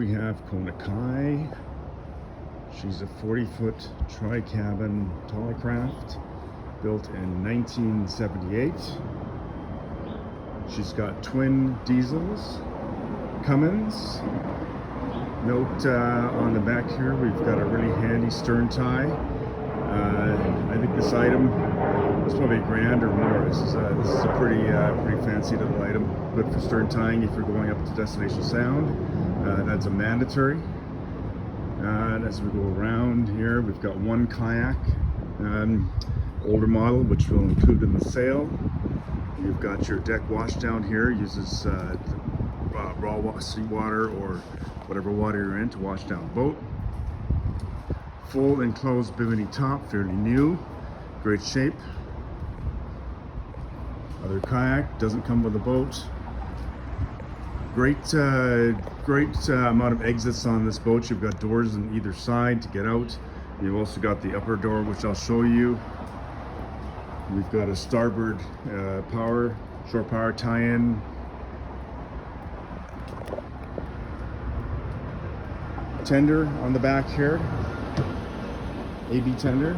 We have Kona. She's a 40-foot tri-cabin Tollycraft built in 1978. She's got twin diesels, Cummins. Note on the back here we've got a really handy stern tie. I think this item is probably $1,000 or more. This is a pretty fancy little item. Good for stern tying if you're going up to Destination Sound. That's a mandatory. And as we go around here, we've got one kayak, older model, which we'll include in the sale. You've got your deck wash down here, uses raw seawater or whatever water you're in to wash down the boat. Full enclosed bimini top, fairly new, great shape. Other kayak, doesn't come with a boat. Great amount of exits on this boat. You've got doors on either side to get out. You've also got the upper door, which I'll show you. We've got a starboard shore power tie-in. Tender on the back here. AB tender.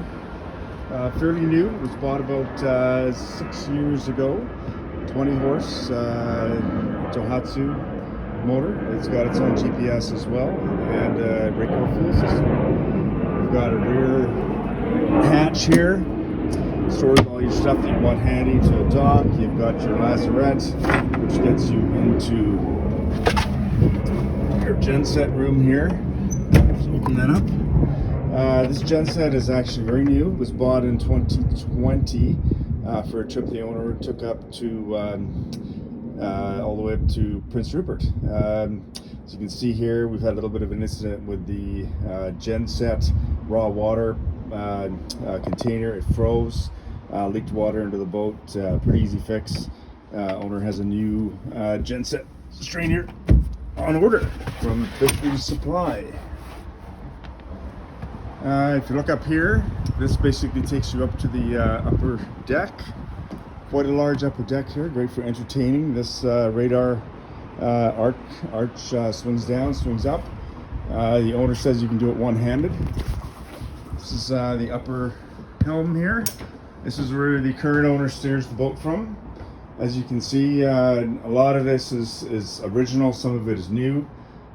Fairly new. It was bought about 6 years ago. 20 horse Tohatsu motor. It's got its own GPS as well, and a great fuel system. We've got a rear hatch here. Stores all your stuff that you want handy to a dock. You've got your lazarette, which gets you into your genset room here. Let's open that up. This genset is actually very new. It was bought in 2020 for a trip the owner took up to all the way up to Prince Rupert. As you can see here, we've had a little bit of an incident with the genset raw water container. It froze, leaked water into the boat. Pretty easy fix. Owner has a new genset strainer on order from Fisheries Supply. If you look up here, this basically takes you up to the upper deck. Quite a large upper deck here, great for entertaining. This radar arch swings down, swings up. The owner says you can do it one-handed. This is the upper helm here. This is where the current owner steers the boat from. As you can see, a lot of this is original, some of it is new.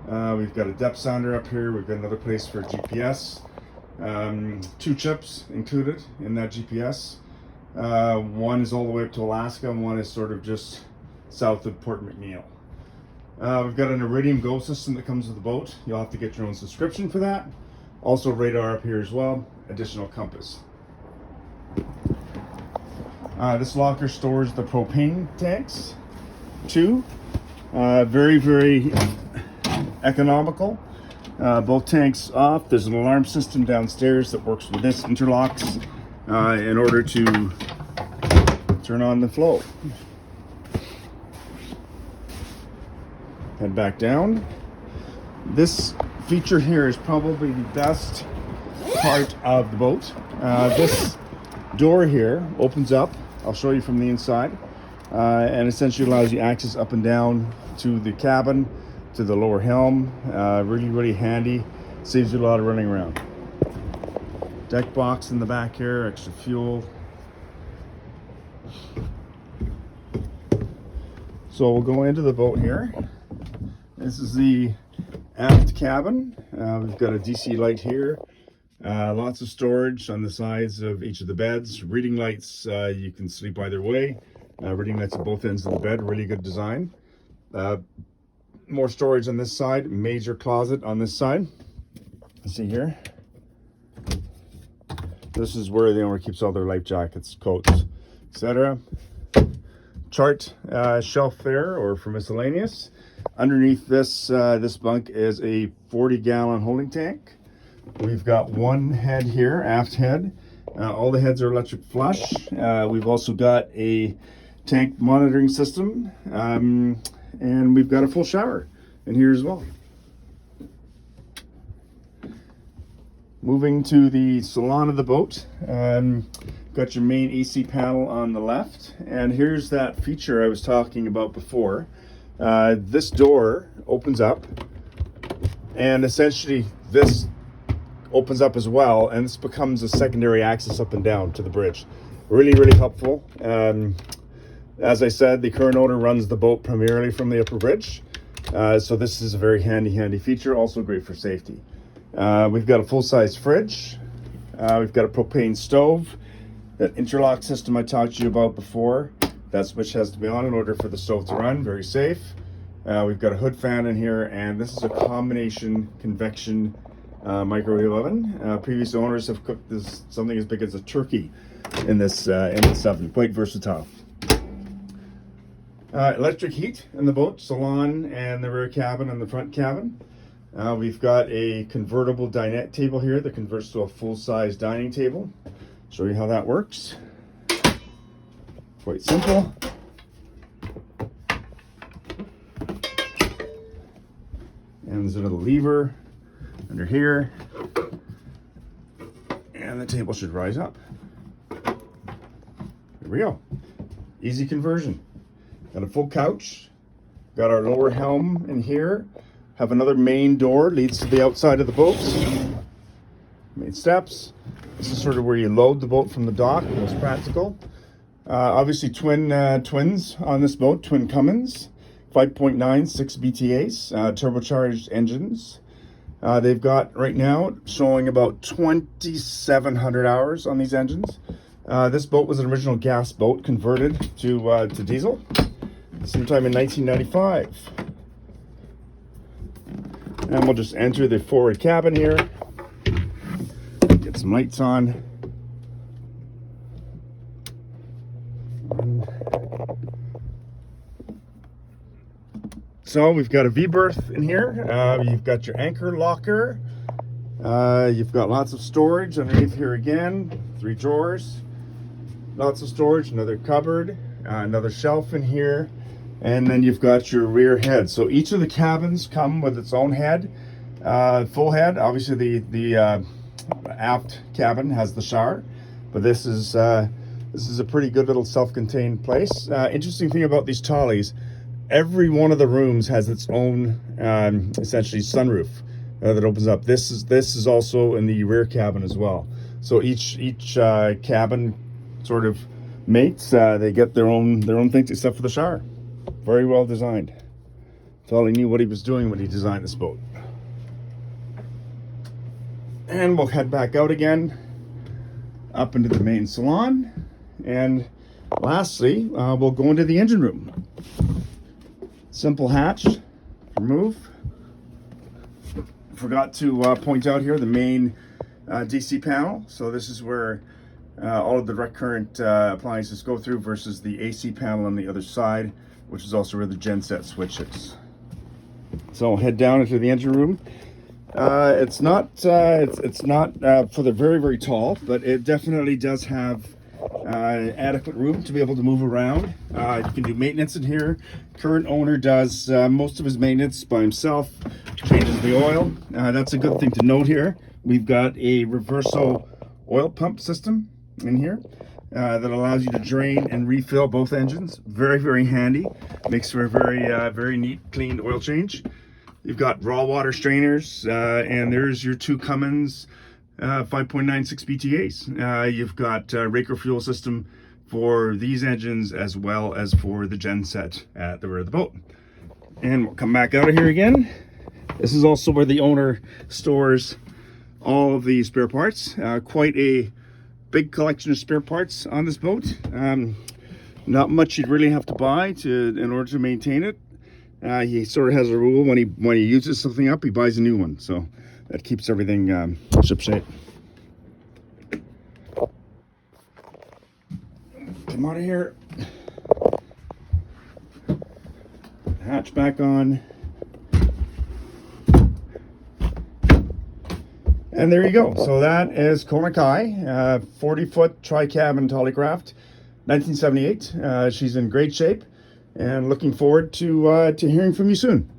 We've got a depth sounder up here, we've got another place for GPS. 2 chips included in that GPS. One is all the way up to Alaska, and one is sort of just south of Port McNeill. We've got an Iridium Go system that comes with the boat. You'll have to get your own subscription for that. Also radar up here as well, additional compass. This locker stores the propane tanks, 2. Very economical. Both tanks off. There's an alarm system downstairs that works with this, interlocks in order to turn on the flow. Head back down. This feature here is probably the best part of the boat. This door here opens up. I'll show you from the inside, and essentially allows you access up and down to the cabin, to the lower helm. Really handy. Saves you a lot of running around. Deck box in the back here, extra fuel. So we'll go into the boat here. This is the aft cabin. We've got a DC light here. Lots of storage on the sides of each of the beds. Reading lights, you can sleep either way. Reading lights at both ends of the bed, really good design. More storage on this side, major closet on this side. Let's see here. This is where the owner keeps all their life jackets, coats, etc. Chart shelf there, or for miscellaneous. Underneath this bunk is a 40-gallon holding tank. We've got one head here, aft head. All the heads are electric flush. We've also got a tank monitoring system. And we've got a full shower in here as well. Moving to the salon of the boat. Got your main AC panel on the left, and here's that feature I was talking about before. This door opens up And essentially this opens up as well, and this becomes a secondary access up and down to the bridge. Really, really helpful. As I said, the current owner runs the boat primarily from the upper bridge. So this is a very handy feature, also great for safety. We've got a full-size fridge. We've got a propane stove. That interlock system I talked to you about before, that switch has to be on in order for the stove to run, very safe. We've got a hood fan in here, and this is a combination convection microwave oven. Previous owners have cooked this something as big as a turkey in this oven. Quite versatile. Electric heat in the boat, salon and the rear cabin and the front cabin. We've got a convertible dinette table here that converts to a full-size dining table. Show you how that works. Quite simple. And there's a little lever under here, and the table should rise up. There we go. Easy conversion. Got a full couch. Got our lower helm in here. Have another main door, leads to the outside of the boat. Main steps. This is sort of where you load the boat from the dock, most practical. Obviously twins on this boat, twin Cummins, 5.96 BTAs, turbocharged engines. They've got right now showing about 2,700 hours on these engines. This boat was an original gas boat converted to diesel sometime in 1995. And we'll just enter the forward cabin here. Get some lights on. So we've got a V-berth in here. You've got your anchor locker. You've got lots of storage underneath here again. 3 drawers. Lots of storage, another cupboard, another shelf in here. And then you've got your rear head. So each of the cabins come with its own head, full head. Obviously the aft cabin has the shower, but this is a pretty good little self-contained place. Interesting thing about these Tollies, every one of the rooms has its own essentially sunroof that opens up. This is also in the rear cabin as well. So each cabin sort of mates. They get their own things except for the shower. Very well designed. Tolly knew what he was doing when he designed this boat. And we'll head back out again, up into the main salon, and lastly, we'll go into the engine room. Simple hatch, remove. Forgot to point out here the main DC panel. So this is where all of the direct current appliances go through versus the AC panel on the other side, which is also where the genset switch is. So I'll head down into the engine room. It's not for the very tall, but it definitely does have adequate room to be able to move around. You can do maintenance in here. Current owner does most of his maintenance by himself, changes the oil. That's a good thing to note here. We've got a reverso oil pump system in here that allows you to drain and refill both engines. Very handy. Makes for a very neat, clean oil change. You've got raw water strainers, and there's your 2 Cummins 5.96 BTAs. You've got Raker fuel system for these engines as well as for the genset at the rear of the boat. And we'll come back out of here again. This is also where the owner stores all of the spare parts. Quite a big collection of spare parts on this boat. Not much you'd really have to buy in order to maintain it. He sort of has a rule when he uses something up, he buys a new one. So that keeps everything shipshape. Come out of here. Hatch back on. And there you go. So that is Kona 40-foot tri-cabin Tollycraft, 1978. She's in great shape, and looking forward to hearing from you soon.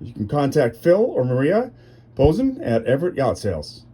You can contact Phil or Maria Posen at Everett Yacht Sales.